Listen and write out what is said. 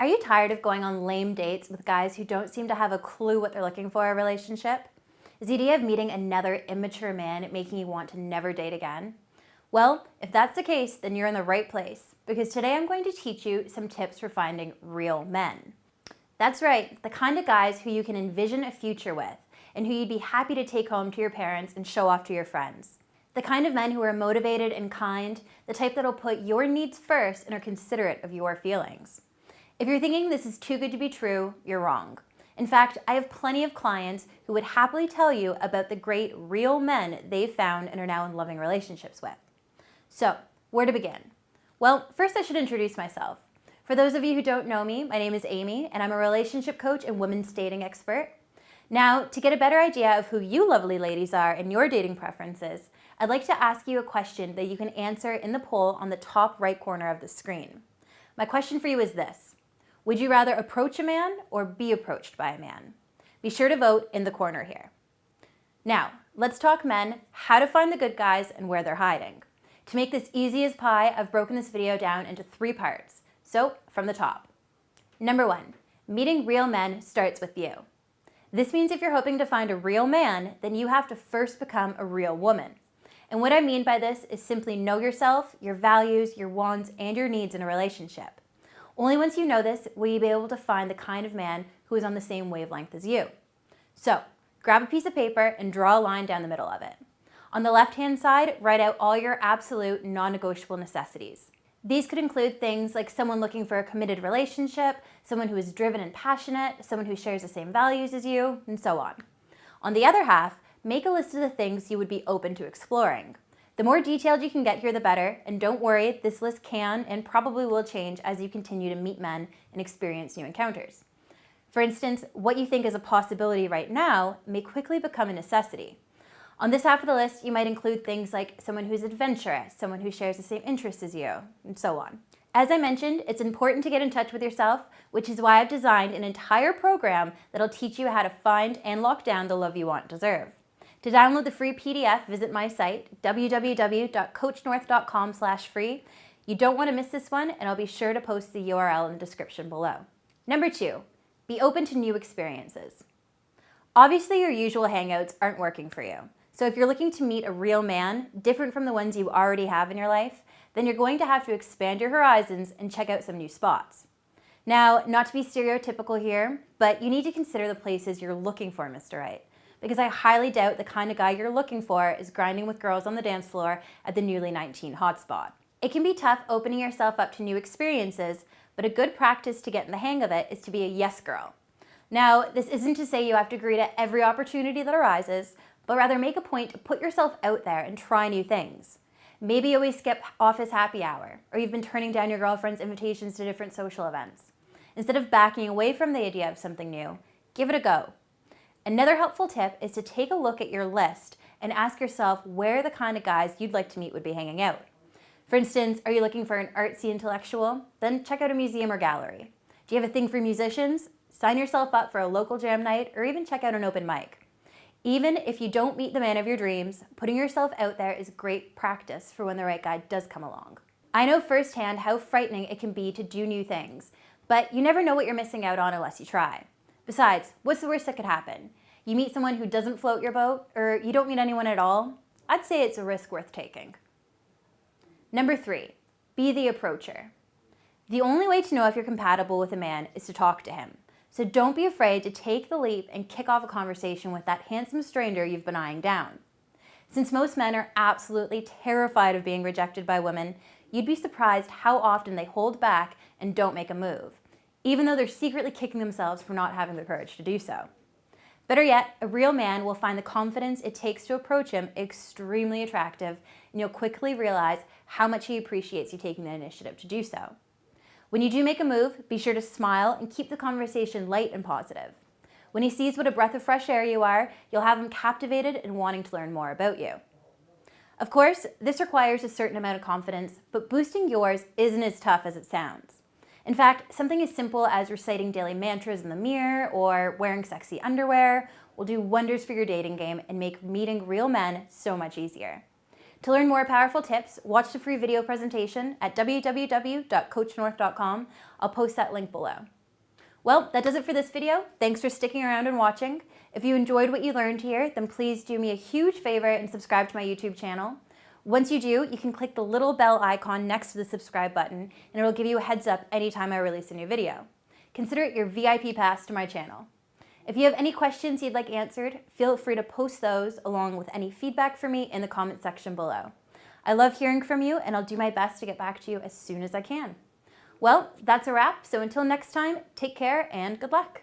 Are you tired of going on lame dates with guys who don't seem to have a clue what they're looking for in a relationship? Is the idea of meeting another immature man making you want to never date again? Well, if that's the case, then you're in the right place, because today I'm going to teach you some tips for finding real men. That's right, the kind of guys who you can envision a future with, and who you'd be happy to take home to your parents and show off to your friends. The kind of men who are motivated and kind, the type that'll put your needs first and are considerate of your feelings. If you're thinking this is too good to be true, you're wrong. In fact, I have plenty of clients who would happily tell you about the great real men they've found and are now in loving relationships with. So, where to begin? Well, first I should introduce myself. For those of you who don't know me, my name is Amy, and I'm a relationship coach and women's dating expert. Now, to get a better idea of who you lovely ladies are and your dating preferences, I'd like to ask you a question that you can answer in the poll on the top right corner of the screen. My question for you is this: would you rather approach a man or be approached by a man? Be sure to vote in the corner here. Now, let's talk men, how to find the good guys, and where they're hiding. To make this easy as pie, I've broken this video down into 3 parts. So, from the top. Number 1, meeting real men starts with you. This means if you're hoping to find a real man, then you have to first become a real woman. And what I mean by this is simply know yourself, your values, your wants, and your needs in a relationship. Only once you know this will you be able to find the kind of man who is on the same wavelength as you. So, grab a piece of paper and draw a line down the middle of it. On the left-hand side, write out all your absolute non-negotiable necessities. These could include things like someone looking for a committed relationship, someone who is driven and passionate, someone who shares the same values as you, and so on. On the other half, make a list of the things you would be open to exploring. The more detailed you can get here, the better, and don't worry, this list can and probably will change as you continue to meet men and experience new encounters. For instance, what you think is a possibility right now may quickly become a necessity. On this half of the list, you might include things like someone who's adventurous, someone who shares the same interests as you, and so on. As I mentioned, it's important to get in touch with yourself, which is why I've designed an entire program that'll teach you how to find and lock down the love you want and deserve. To download the free PDF, visit my site, www.coachnorth.com/free. You don't want to miss this one, and I'll be sure to post the URL in the description below. Number 2, be open to new experiences. Obviously, your usual hangouts aren't working for you. So if you're looking to meet a real man, different from the ones you already have in your life, then you're going to have to expand your horizons and check out some new spots. Now, not to be stereotypical here, but you need to consider the places you're looking for, Mr. Right, because I highly doubt the kind of guy you're looking for is grinding with girls on the dance floor at the newly 19 hotspot. It can be tough opening yourself up to new experiences, but a good practice to get in the hang of it is to be a yes girl. Now, this isn't to say you have to agree to every opportunity that arises, but rather make a point to put yourself out there and try new things. Maybe you always skip office happy hour, or you've been turning down your girlfriend's invitations to different social events. Instead of backing away from the idea of something new, give it a go. Another helpful tip is to take a look at your list and ask yourself where the kind of guys you'd like to meet would be hanging out. For instance, are you looking for an artsy intellectual? Then check out a museum or gallery. Do you have a thing for musicians? Sign yourself up for a local jam night, or even check out an open mic. Even if you don't meet the man of your dreams, putting yourself out there is great practice for when the right guy does come along. I know firsthand how frightening it can be to do new things, but you never know what you're missing out on unless you try. Besides, what's the worst that could happen? You meet someone who doesn't float your boat, or you don't meet anyone at all? I'd say it's a risk worth taking. Number 3, be the approacher. The only way to know if you're compatible with a man is to talk to him. So don't be afraid to take the leap and kick off a conversation with that handsome stranger you've been eyeing down. Since most men are absolutely terrified of being rejected by women, you'd be surprised how often they hold back and don't make a move, even though they're secretly kicking themselves for not having the courage to do so. Better yet, a real man will find the confidence it takes to approach him extremely attractive, and you'll quickly realize how much he appreciates you taking the initiative to do so. When you do make a move, be sure to smile and keep the conversation light and positive. When he sees what a breath of fresh air you are, you'll have him captivated and wanting to learn more about you. Of course, this requires a certain amount of confidence, but boosting yours isn't as tough as it sounds. In fact, something as simple as reciting daily mantras in the mirror or wearing sexy underwear will do wonders for your dating game and make meeting real men so much easier. To learn more powerful tips, watch the free video presentation at www.coachnorth.com. I'll post that link below. Well, that does it for this video. Thanks for sticking around and watching. If you enjoyed what you learned here, then please do me a huge favor and subscribe to my YouTube channel. Once you do, you can click the little bell icon next to the subscribe button, and it'll give you a heads up anytime I release a new video. Consider it your VIP pass to my channel. If you have any questions you'd like answered, feel free to post those along with any feedback for me in the comment section below. I love hearing from you, and I'll do my best to get back to you as soon as I can. Well, that's a wrap, so until next time, take care and good luck.